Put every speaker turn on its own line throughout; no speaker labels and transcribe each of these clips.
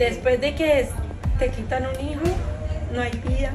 Después de que te quitan un hijo, no hay vida.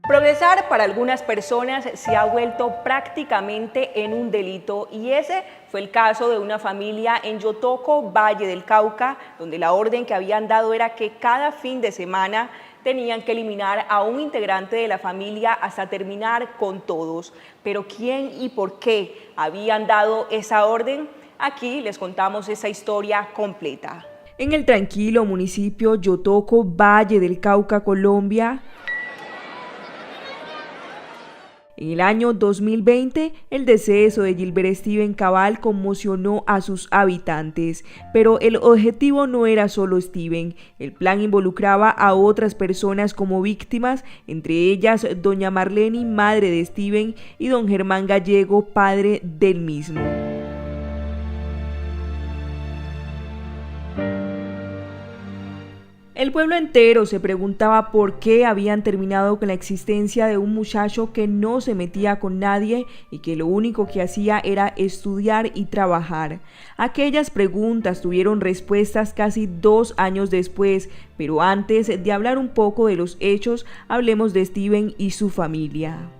Progresar para algunas personas se ha vuelto prácticamente en un delito y ese fue el caso de una familia en Yotoco, Valle del Cauca, donde la orden que habían dado era que cada fin de semana tenían que eliminar a un integrante de la familia hasta terminar con todos. Pero ¿quién y por qué habían dado esa orden? Aquí les contamos esa historia completa. En el tranquilo municipio Yotoco, Valle del Cauca, Colombia, en el año 2020, el deceso de Gilbert Steven Cabal conmocionó a sus habitantes, pero el objetivo no era solo Steven. El plan involucraba a otras personas como víctimas, entre ellas doña Marleni, madre de Steven, y don Germán Gallego, padre del mismo. El pueblo entero se preguntaba por qué habían terminado con la existencia de un muchacho que no se metía con nadie y que lo único que hacía era estudiar y trabajar. Aquellas preguntas tuvieron respuestas casi 2 años después, pero antes de hablar un poco de los hechos, hablemos de Steven y su familia.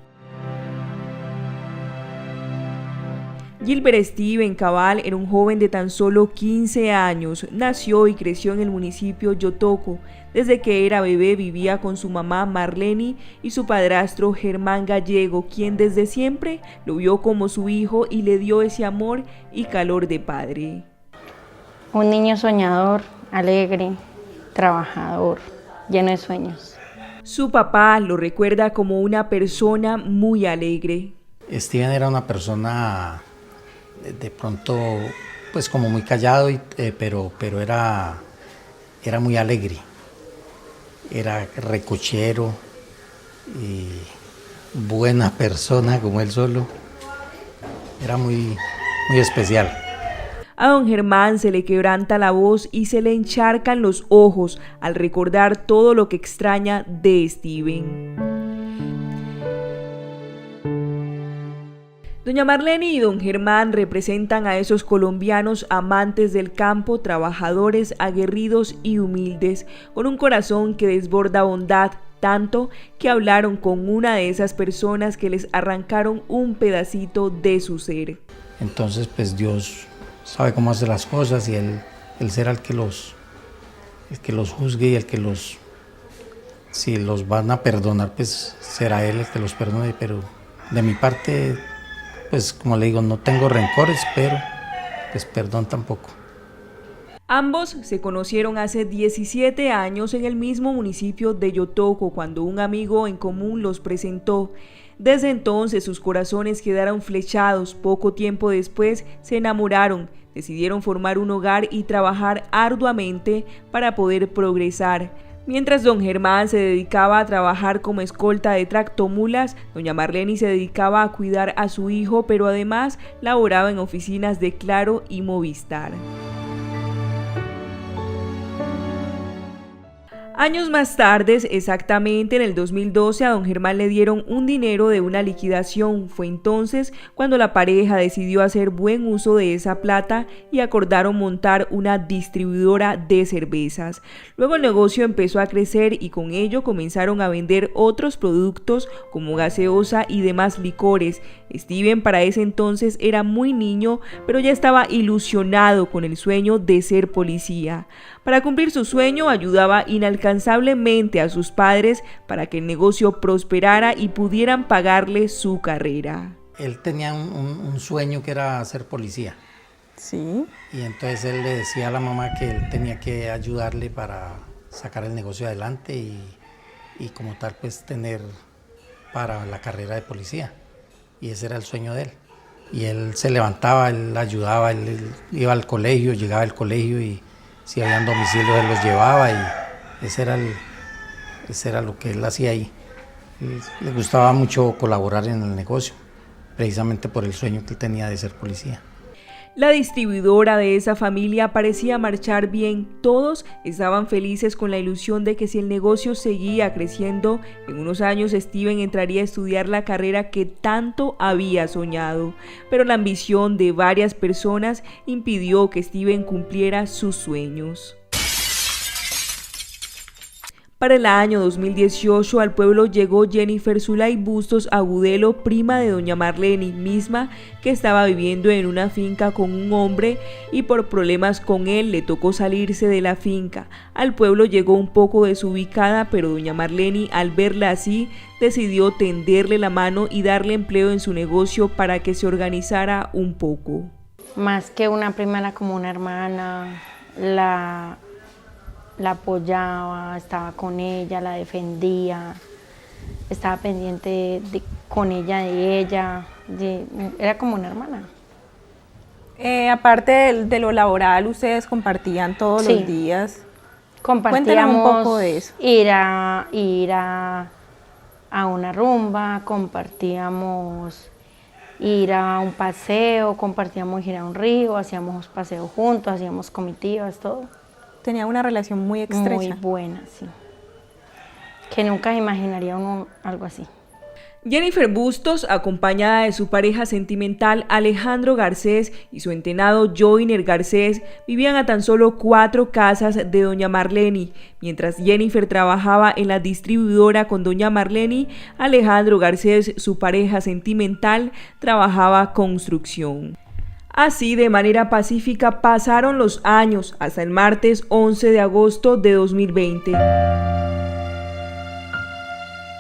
Gilbert Steven Cabal era un joven de tan solo 15 años, nació y creció en el municipio Yotoco. Desde que era bebé vivía con su mamá Marleni y su padrastro Germán Gallego, quien desde siempre lo vio como su hijo y le dio ese amor y calor de padre.
Un niño soñador, alegre, trabajador, lleno de sueños.
Su papá lo recuerda como una persona muy alegre.
Steven era una persona de pronto pues como muy callado, pero era muy alegre, era recochero y buena persona como él solo, era muy especial.
A don Germán se le quebranta la voz y se le encharcan los ojos al recordar todo lo que extraña de Steven. Doña Marleni y don Germán representan a esos colombianos amantes del campo, trabajadores, aguerridos y humildes, con un corazón que desborda bondad, tanto que hablaron con una de esas personas que les arrancaron un pedacito de su ser.
Entonces pues Dios sabe cómo hacer las cosas y él será el que los juzgue y el que si los van a perdonar pues será él el que los perdone, pero de mi parte pues como le digo, no tengo rencores, pero pues perdón tampoco.
Ambos se conocieron hace 17 años en el mismo municipio de Yotoco, cuando un amigo en común los presentó. Desde entonces sus corazones quedaron flechados. Poco tiempo después se enamoraron, decidieron formar un hogar y trabajar arduamente para poder progresar. Mientras don Germán se dedicaba a trabajar como escolta de tractomulas, doña Marleni se dedicaba a cuidar a su hijo, pero además laboraba en oficinas de Claro y Movistar. Años más tarde, exactamente en el 2012, a don Germán le dieron un dinero de una liquidación. Fue entonces cuando la pareja decidió hacer buen uso de esa plata y acordaron montar una distribuidora de cervezas. Luego el negocio empezó a crecer y con ello comenzaron a vender otros productos como gaseosa y demás licores. Steven para ese entonces era muy niño, pero ya estaba ilusionado con el sueño de ser policía. Para cumplir su sueño ayudaba inalcanzablemente a sus padres para que el negocio prosperara y pudieran pagarle su carrera.
Él tenía un sueño que era ser policía.
Sí.
Y entonces él le decía a la mamá que él tenía que ayudarle para sacar el negocio adelante y como tal pues tener para la carrera de policía. Y ese era el sueño de él. Y él se levantaba, él ayudaba, él iba al colegio, llegaba al colegio y si habían domicilios él los llevaba y ese era lo que él hacía ahí. Le gustaba mucho colaborar en el negocio, precisamente por el sueño que él tenía de ser policía.
La distribuidora de esa familia parecía marchar bien. Todos estaban felices con la ilusión de que si el negocio seguía creciendo, en unos años Steven entraría a estudiar la carrera que tanto había soñado. Pero la ambición de varias personas impidió que Steven cumpliera sus sueños. Para el año 2018 al pueblo llegó Jennifer Zulay Bustos Agudelo, prima de doña Marleni, misma que estaba viviendo en una finca con un hombre y por problemas con él le tocó salirse de la finca. Al pueblo llegó un poco desubicada, pero doña Marleni, al verla así, decidió tenderle la mano y darle empleo en su negocio para que se organizara un poco.
Más que una prima, era como una hermana, la apoyaba, estaba con ella, la defendía, estaba pendiente con ella de ella, era como una hermana.
Aparte de lo laboral, ¿ustedes compartían todos los días?
Compartíamos
un poco de eso.
Ir a una rumba, compartíamos ir a un paseo, compartíamos ir a un río, hacíamos paseos juntos, hacíamos comitivas, todo.
Tenía una relación muy estrecha.
Muy buena, sí. Que nunca imaginaría uno algo así.
Jennifer Bustos, acompañada de su pareja sentimental Alejandro Garcés y su entenado Joiner Garcés, vivían a tan solo 4 casas de doña Marleni. Mientras Jennifer trabajaba en la distribuidora con doña Marleni, Alejandro Garcés, su pareja sentimental, trabajaba construcción. Así, de manera pacífica, pasaron los años hasta el martes 11 de agosto de 2020.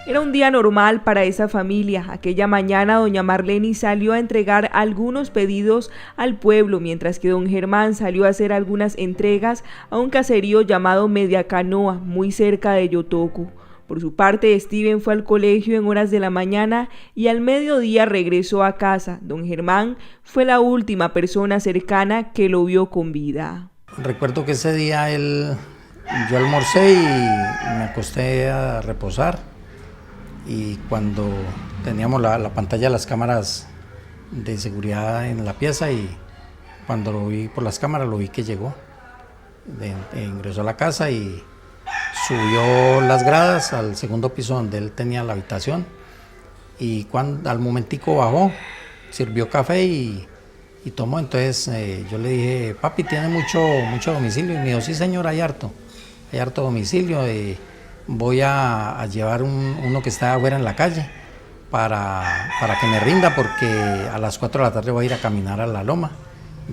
Era un día normal para esa familia. Aquella mañana doña Marleni salió a entregar algunos pedidos al pueblo, mientras que don Germán salió a hacer algunas entregas a un caserío llamado Media Canoa, muy cerca de Yotoco. Por su parte, Steven fue al colegio en horas de la mañana y al mediodía regresó a casa. Don Germán fue la última persona cercana que lo vio con vida.
Recuerdo que ese día yo almorcé y me acosté a reposar. Y cuando teníamos la pantalla de las cámaras de seguridad en la pieza, y cuando lo vi por las cámaras, lo vi que llegó. Ingresó a la casa y subió las gradas al segundo piso donde él tenía la habitación, y al momentico bajó, sirvió café y tomó. Entonces yo le dije: papi, ¿tiene mucho domicilio? Y me dijo: sí señor, hay harto domicilio. Voy a llevar uno que está afuera en la calle para que me rinda, porque a las 4 de la tarde voy a ir a caminar a la loma.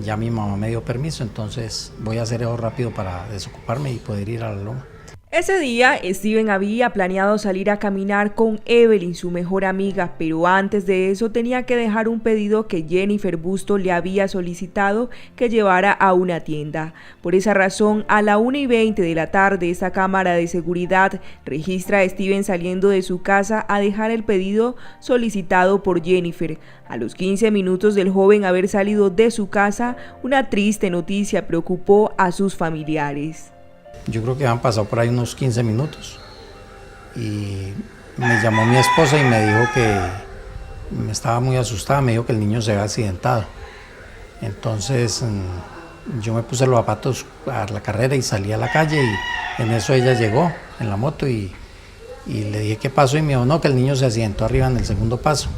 Ya mi mamá me dio permiso, entonces voy a hacer eso rápido para desocuparme y poder ir a la loma.
Ese día, Steven había planeado salir a caminar con Evelyn, su mejor amiga, pero antes de eso tenía que dejar un pedido que Jennifer Bustos le había solicitado que llevara a una tienda. Por esa razón, a la 1:20 de la tarde, esta cámara de seguridad registra a Steven saliendo de su casa a dejar el pedido solicitado por Jennifer. A los 15 minutos del joven haber salido de su casa, una triste noticia preocupó a sus familiares.
Yo creo que han pasado por ahí unos 15 minutos y me llamó mi esposa y me dijo que me estaba muy asustada, me dijo que el niño se había accidentado. Entonces yo me puse los zapatos a la carrera y salí a la calle, y en eso ella llegó en la moto y le dije: ¿qué pasó? Y me dijo: no, que el niño se accidentó arriba en el segundo paso.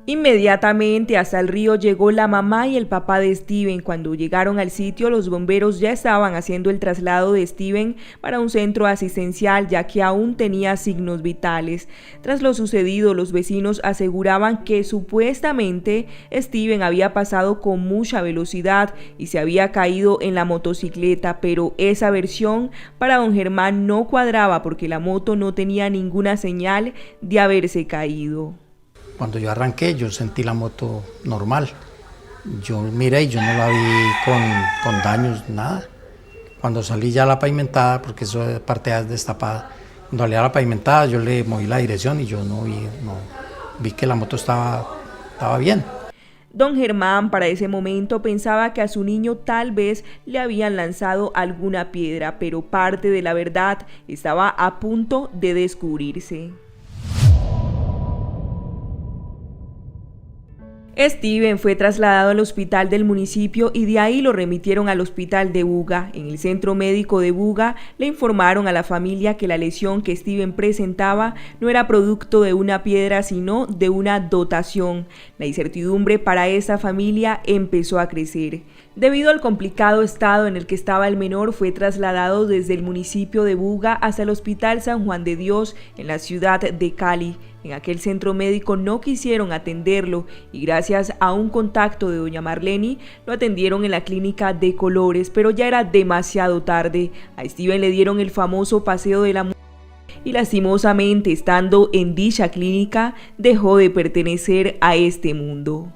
Inmediatamente hasta el río llegó la mamá y el papá de Steven. Cuando llegaron al sitio, los bomberos ya estaban haciendo el traslado de Steven para un centro asistencial, ya que aún tenía signos vitales. Tras lo sucedido, los vecinos aseguraban que supuestamente Steven había pasado con mucha velocidad y se había caído en la motocicleta, pero esa versión para don Germán no cuadraba, porque la moto no tenía ninguna señal de haberse caído.
Cuando yo arranqué, yo sentí la moto normal. Yo miré y yo no la vi con daños, nada. Cuando salí ya a la pavimentada, porque eso es parte destapada, cuando salí a la pavimentada yo le moví la dirección y yo vi que la moto estaba bien.
Don Germán para ese momento pensaba que a su niño tal vez le habían lanzado alguna piedra, pero parte de la verdad estaba a punto de descubrirse. Steven fue trasladado al hospital del municipio y de ahí lo remitieron al hospital de Buga. En el centro médico de Buga le informaron a la familia que la lesión que Steven presentaba no era producto de una piedra, sino de una dotación. La incertidumbre para esta familia empezó a crecer. Debido al complicado estado en el que estaba el menor, fue trasladado desde el municipio de Buga hasta el Hospital San Juan de Dios en la ciudad de Cali. En aquel centro médico no quisieron atenderlo y gracias a un contacto de doña Marleni lo atendieron en la clínica de Colores, pero ya era demasiado tarde. A Steven le dieron el famoso paseo de la muerte y lastimosamente, estando en dicha clínica, dejó de pertenecer a este mundo.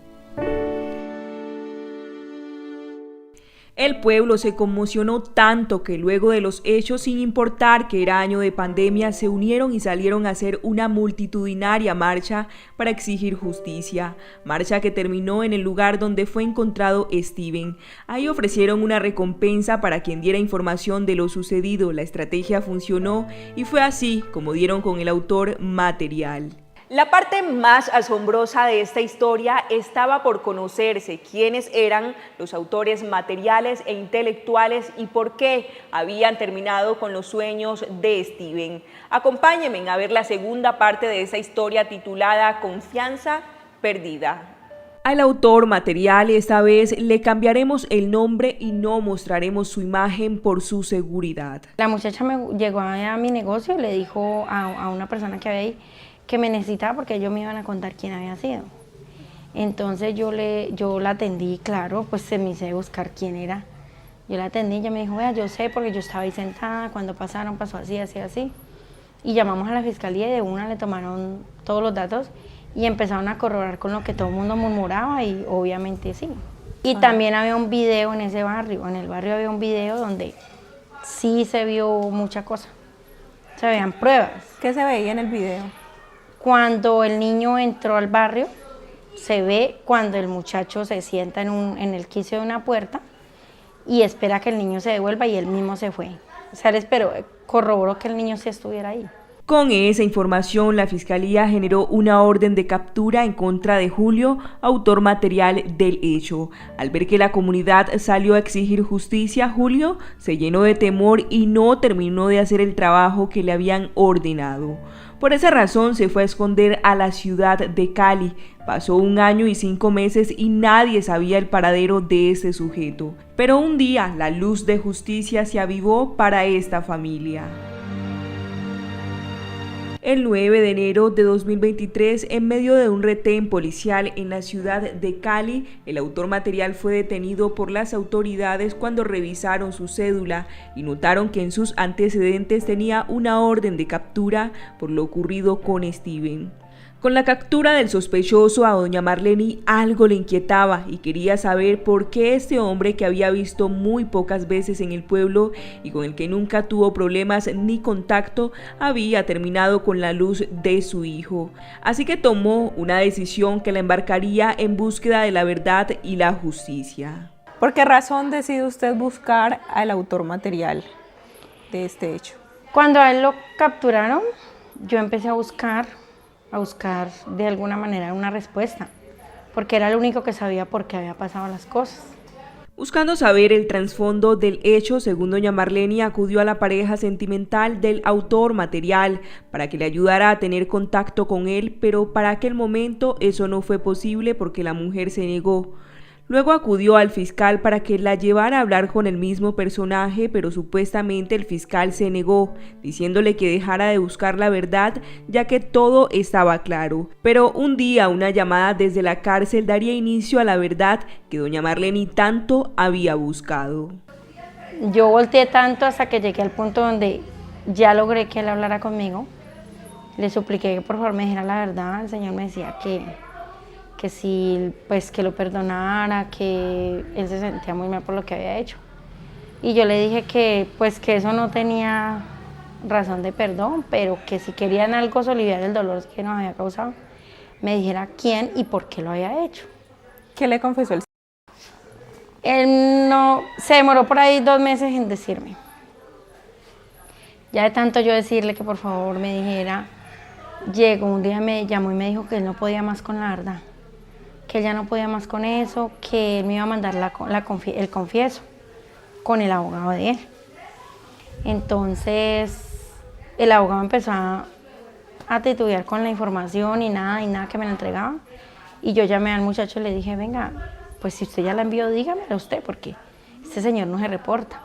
El pueblo se conmocionó tanto que luego de los hechos, sin importar que era año de pandemia, se unieron y salieron a hacer una multitudinaria marcha para exigir justicia. Marcha que terminó en el lugar donde fue encontrado Steven. Ahí ofrecieron una recompensa para quien diera información de lo sucedido. La estrategia funcionó y fue así como dieron con el autor material. La parte más asombrosa de esta historia estaba por conocerse: quiénes eran los autores materiales e intelectuales y por qué habían terminado con los sueños de Steven. Acompáñenme a ver la segunda parte de esa historia titulada Confianza Perdida. Al autor material esta vez le cambiaremos el nombre y no mostraremos su imagen por su seguridad.
La muchacha me llegó a mi negocio y le dijo a una persona que había ahí que me necesitaba porque ellos me iban a contar quién había sido. Entonces yo la atendí, claro, pues se me hice buscar quién era. Yo la atendí y ella me dijo, vea, yo sé porque yo estaba ahí sentada, cuando pasaron pasó así, así, así. Y llamamos a la fiscalía y de una le tomaron todos los datos y empezaron a corroborar con lo que todo el mundo murmuraba y obviamente sí. Y también había un video en ese barrio, en el barrio había un video donde sí se vio mucha cosa, se veían pruebas.
¿Qué se veía en el video?
Cuando el niño entró al barrio, se ve cuando el muchacho se sienta en el quicio de una puerta y espera que el niño se devuelva y él mismo se fue. O sea, él esperó, corroboró que el niño sí estuviera ahí.
Con esa información, la Fiscalía generó una orden de captura en contra de Julio, autor material del hecho. Al ver que la comunidad salió a exigir justicia, Julio se llenó de temor y no terminó de hacer el trabajo que le habían ordenado. Por esa razón se fue a esconder a la ciudad de Cali. Pasó 1 año y 5 meses y nadie sabía el paradero de ese sujeto. Pero un día la luz de justicia se avivó para esta familia. El 9 de enero de 2023, en medio de un retén policial en la ciudad de Cali, el autor material fue detenido por las autoridades cuando revisaron su cédula y notaron que en sus antecedentes tenía una orden de captura por lo ocurrido con Steven. Con la captura del sospechoso, a doña Marleni algo le inquietaba y quería saber por qué este hombre, que había visto muy pocas veces en el pueblo y con el que nunca tuvo problemas ni contacto, había terminado con la luz de su hijo. Así que tomó una decisión que la embarcaría en búsqueda de la verdad y la justicia.
¿Por qué razón decide usted buscar al autor material de este hecho?
Cuando a él lo capturaron, yo empecé a buscar de alguna manera una respuesta, porque era el único que sabía por qué había pasado las cosas.
Buscando saber el trasfondo del hecho, según doña Marleni, acudió a la pareja sentimental del autor material para que le ayudara a tener contacto con él, pero para aquel momento eso no fue posible porque la mujer se negó. Luego acudió al fiscal para que la llevara a hablar con el mismo personaje, pero supuestamente el fiscal se negó, diciéndole que dejara de buscar la verdad, ya que todo estaba claro. Pero un día una llamada desde la cárcel daría inicio a la verdad que doña Marleni tanto había buscado.
Yo volteé tanto hasta que llegué al punto donde ya logré que él hablara conmigo. Le supliqué que por favor me dijera la verdad. El Señor me decía que sí, pues que lo perdonara, que él se sentía muy mal por lo que había hecho. Y yo le dije que pues que eso no tenía razón de perdón, pero que si querían algo aliviar el dolor que nos había causado, me dijera quién y por qué lo había hecho.
¿Qué le confesó el señor?
Él no, se demoró por ahí 2 meses en decirme. Ya de tanto yo decirle que por favor me dijera, llegó un día, me llamó y me dijo que él no podía más con la verdad, que él ya no podía más con eso, que él me iba a mandar el confieso con el abogado de él. Entonces el abogado empezó a titubear con la información y nada que me la entregaba. Y yo llamé al muchacho y le dije, venga, pues si usted ya la envió, dígamelo usted, porque este señor no se reporta.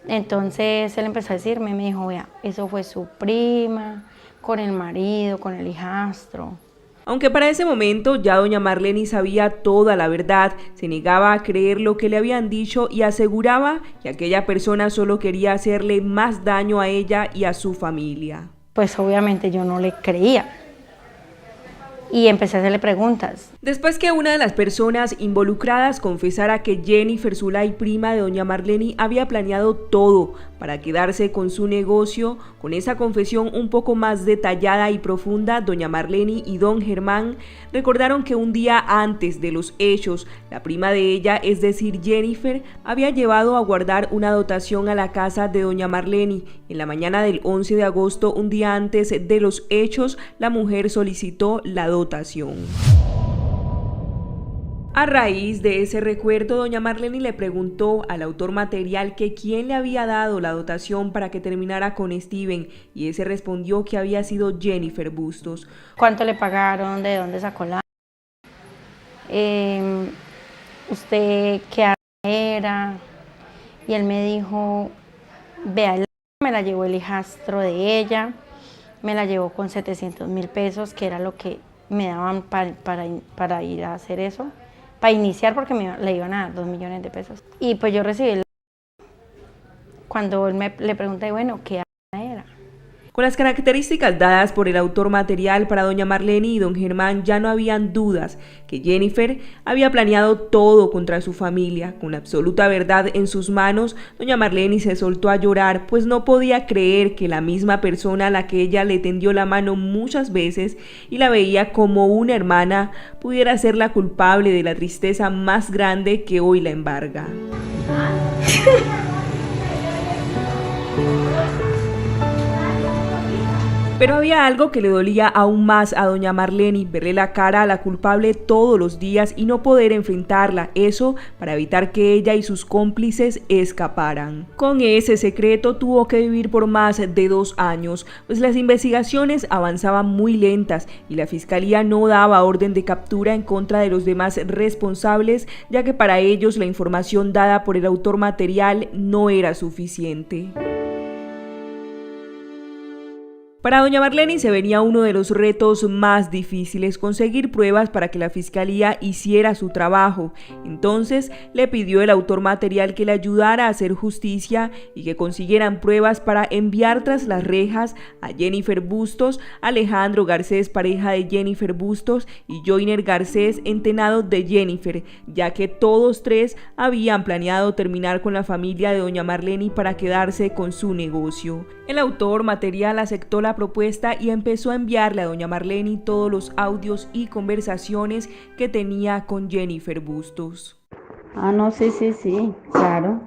Entonces él empezó a decirme, me dijo, vea, eso fue su prima, con el marido, con el hijastro.
Aunque para ese momento ya doña Marleny sabía toda la verdad, se negaba a creer lo que le habían dicho y aseguraba que aquella persona solo quería hacerle más daño a ella y a su familia.
Pues obviamente yo no le creía y empecé a hacerle preguntas.
Después que una de las personas involucradas confesara que Jennifer Zulay, prima de doña Marleny, había planeado todo para quedarse con su negocio, con esa confesión un poco más detallada y profunda, doña Marleny y don Germán recordaron que un día antes de los hechos, la prima de ella, es decir, Jennifer, había llevado a guardar una dotación a la casa de doña Marleny. En la mañana del 11 de agosto, un día antes de los hechos, la mujer solicitó la dotación. A raíz de ese recuerdo, doña Marleny le preguntó al autor material que quién le había dado la dotación para que terminara con Steven, y ese respondió que había sido Jennifer Bustos.
¿Cuánto le pagaron? ¿De dónde sacó la? ¿Usted qué era? Y él me dijo, vea, me la llevó el hijastro de ella, me la llevó con 700.000 pesos, que era lo que me daban para ir a hacer eso. Para iniciar, porque le iban a dar 2 millones de pesos. Y pues yo recibí, cuando él le pregunté, bueno, ¿qué era?
Con las características dadas por el autor material para doña Marleny y don Germán, ya no habían dudas que Jennifer había planeado todo contra su familia. Con la absoluta verdad en sus manos, doña Marleny se soltó a llorar, pues no podía creer que la misma persona a la que ella le tendió la mano muchas veces y la veía como una hermana, pudiera ser la culpable de la tristeza más grande que hoy la embarga. Pero había algo que le dolía aún más a doña Marleny, verle la cara a la culpable todos los días y no poder enfrentarla, eso para evitar que ella y sus cómplices escaparan. Con ese secreto tuvo que vivir por más de 2 años, pues las investigaciones avanzaban muy lentas y la fiscalía no daba orden de captura en contra de los demás responsables, ya que para ellos la información dada por el autor material no era suficiente. Para doña Marleny se venía uno de los retos más difíciles, conseguir pruebas para que la fiscalía hiciera su trabajo. Entonces le pidió el autor material que le ayudara a hacer justicia y que consiguieran pruebas para enviar tras las rejas a Jennifer Bustos, Alejandro Garcés, pareja de Jennifer Bustos, y Joyner Garcés, entenado de Jennifer, ya que todos tres habían planeado terminar con la familia de doña Marleny para quedarse con su negocio. El autor material aceptó la propuesta y empezó a enviarle a doña Marleny todos los audios y conversaciones que tenía con Jennifer Bustos.
No, sí, claro.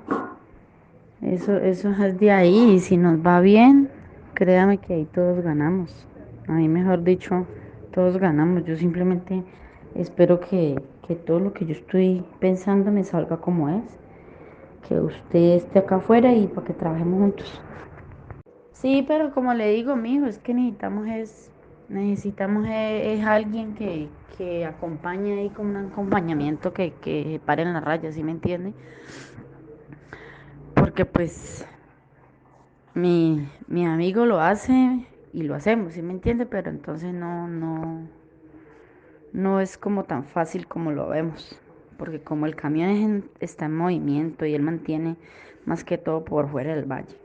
Eso es de ahí, y si nos va bien, créame que ahí todos ganamos. Ahí, mejor dicho, todos ganamos. Yo simplemente espero que todo lo que yo estoy pensando me salga como es. Que usted esté acá afuera y para que trabajemos juntos. Sí, pero como le digo, mijo, es que necesitamos es alguien que acompañe ahí con un acompañamiento que pare en la raya, ¿sí me entiende? Porque pues mi amigo lo hace y lo hacemos, ¿sí me entiende? Pero entonces no es como tan fácil como lo vemos, porque como el camión está en movimiento y él mantiene más que todo por fuera del valle.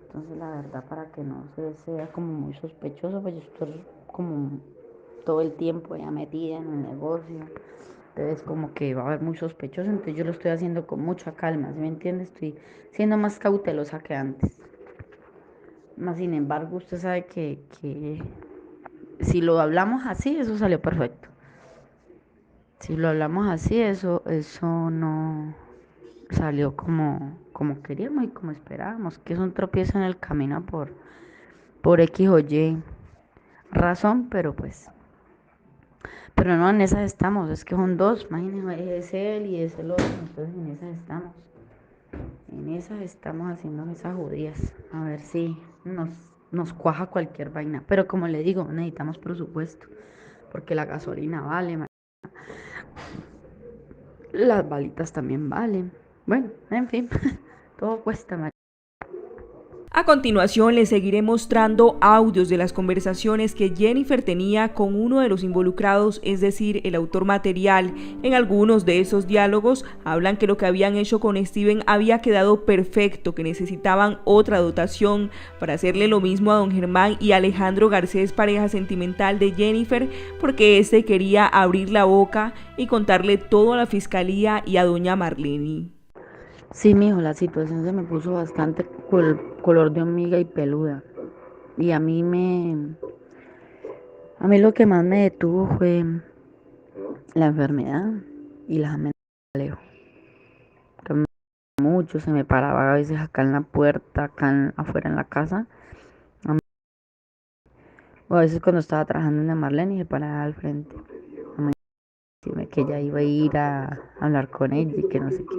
Entonces la verdad, para que no se sea como muy sospechoso, pues yo estoy como todo el tiempo ya metida en el negocio. Entonces como que va a haber muy sospechoso, entonces yo lo estoy haciendo con mucha calma, ¿sí me entiende? Estoy siendo más cautelosa que antes. Más sin embargo, usted sabe que si lo hablamos así, eso salió perfecto. Si lo hablamos así, eso no salió como queríamos y como esperábamos, que es un tropiezo en el camino por X o Y razón, pero pues Pero no, en esas estamos, es que son dos, imagínense, es él y es el otro, entonces en esas estamos. En esas estamos haciendo esas judías, a ver si nos cuaja cualquier vaina. Pero como le digo, necesitamos presupuesto, porque la gasolina vale, las balitas también valen. Bueno, en fin, todo cuesta, marica.
A continuación les seguiré mostrando audios de las conversaciones que Jennifer tenía con uno de los involucrados, es decir, el autor material. En algunos de esos diálogos hablan que lo que habían hecho con Steven había quedado perfecto, que necesitaban otra dotación para hacerle lo mismo a don Germán y Alejandro Garcés, pareja sentimental de Jennifer, porque este quería abrir la boca y contarle todo a la fiscalía y a doña Marlene.
Sí, mijo, la situación se me puso bastante color de hormiga y peluda. Y a mí lo que más me detuvo fue la enfermedad y las amenazas de Alejo. Que me mucho, se me paraba a veces acá en la puerta, afuera en la casa. O a veces cuando estaba trabajando en la Marlene se paraba al frente. A decirme que ella iba a ir a hablar con ella y que no sé qué.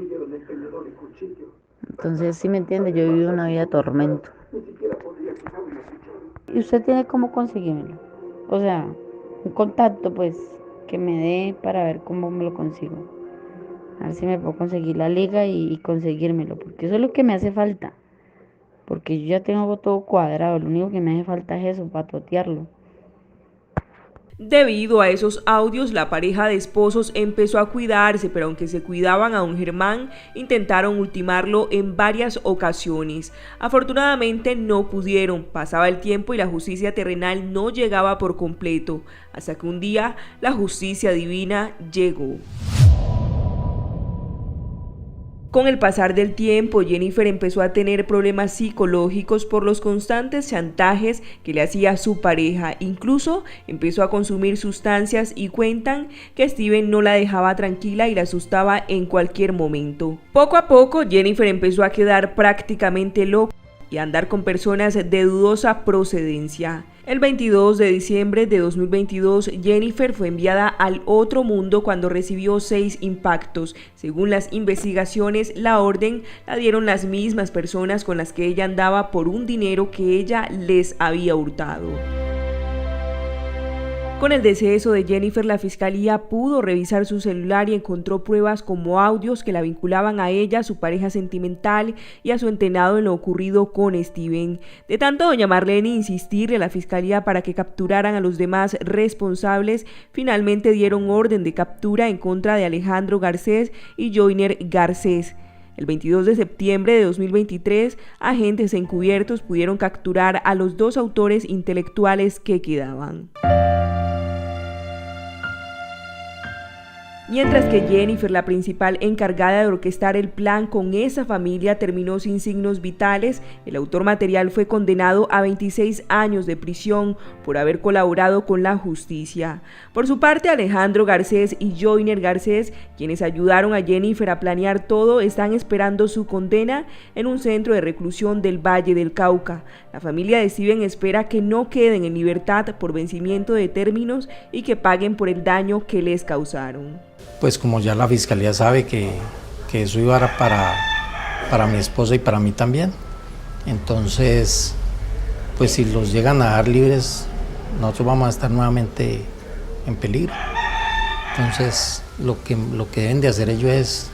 Entonces, sí me entiende, yo he vivido una vida de tormento. ¿Y usted tiene cómo conseguirlo? O sea, un contacto pues que me dé para ver cómo me lo consigo. A ver si me puedo conseguir la liga y conseguírmelo, porque eso es lo que me hace falta. Porque yo ya tengo todo cuadrado, lo único que me hace falta es eso, patotearlo.
Debido a esos audios, la pareja de esposos empezó a cuidarse, pero aunque se cuidaban a don Germán, intentaron ultimarlo en varias ocasiones. Afortunadamente no pudieron, pasaba el tiempo y la justicia terrenal no llegaba por completo, hasta que un día la justicia divina llegó. Con el pasar del tiempo, Jennifer empezó a tener problemas psicológicos por los constantes chantajes que le hacía su pareja. Incluso empezó a consumir sustancias y cuentan que Steven no la dejaba tranquila y la asustaba en cualquier momento. Poco a poco, Jennifer empezó a quedar prácticamente loca y a andar con personas de dudosa procedencia. El 22 de diciembre de 2022, Jennifer fue enviada al otro mundo cuando recibió 6 impactos. Según las investigaciones, la orden la dieron las mismas personas con las que ella andaba por un dinero que ella les había hurtado. Con el deceso de Jennifer, la fiscalía pudo revisar su celular y encontró pruebas como audios que la vinculaban a ella, a su pareja sentimental y a su entrenado en lo ocurrido con Steven. De tanto doña Marlene insistirle a la fiscalía para que capturaran a los demás responsables, finalmente dieron orden de captura en contra de Alejandro Garcés y Joyner Garcés. El 22 de septiembre de 2023, agentes encubiertos pudieron capturar a los 2 autores intelectuales que quedaban. Mientras que Jennifer, la principal encargada de orquestar el plan con esa familia, terminó sin signos vitales, el autor material fue condenado a 26 años de prisión por haber colaborado con la justicia. Por su parte, Alejandro Garcés y Joyner Garcés, quienes ayudaron a Jennifer a planear todo, están esperando su condena en un centro de reclusión del Valle del Cauca. La familia de Steven espera que no queden en libertad por vencimiento de términos y que paguen por el daño que les causaron.
Pues como ya la fiscalía sabe que eso iba para mi esposa y para mí también, entonces pues si los llegan a dar libres, nosotros vamos a estar nuevamente en peligro. Entonces lo que deben de hacer ellos es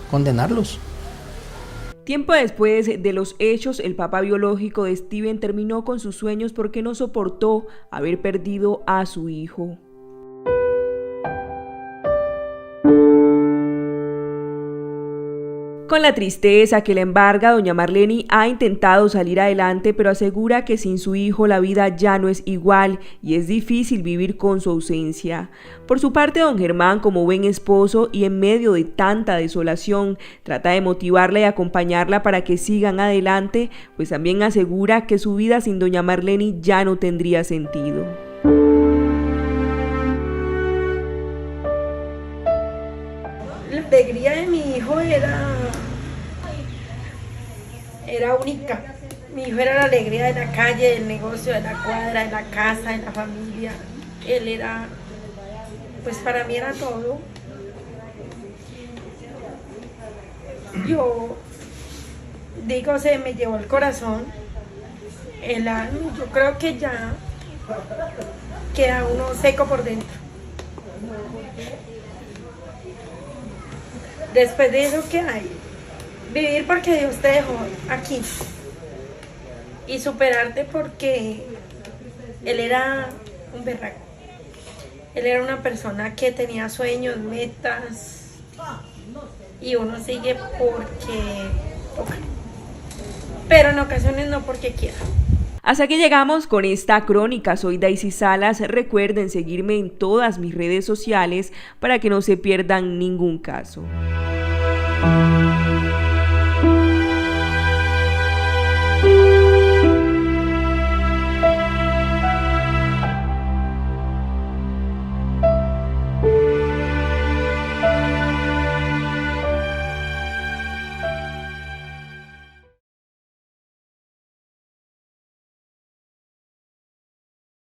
condenarlos.
Tiempo después de los hechos, el papá biológico de Steven terminó con sus sueños porque no soportó haber perdido a su hijo. Con la tristeza que le embarga, doña Marlene ha intentado salir adelante, pero asegura que sin su hijo la vida ya no es igual y es difícil vivir con su ausencia. Por su parte, don Germán, como buen esposo y en medio de tanta desolación, trata de motivarla y acompañarla para que sigan adelante, pues también asegura que su vida sin doña Marlene ya no tendría sentido.
La alegría de mi hijo era única. Mi hijo era la alegría de la calle, del negocio, de la cuadra, de la casa, de la familia. Él era pues para mí era todo. Yo digo, se me llevó el corazón, el alma, yo creo que ya queda uno seco por dentro. Después de eso, ¿qué hay? Vivir porque Dios te dejó aquí y superarte porque Él era un berraco. Él era una persona que tenía sueños, metas, y uno sigue porque toca, pero en ocasiones no porque quiera.
Hasta que llegamos con esta crónica. Soy Daisy Salas. Recuerden seguirme en todas mis redes sociales para que no se pierdan ningún caso.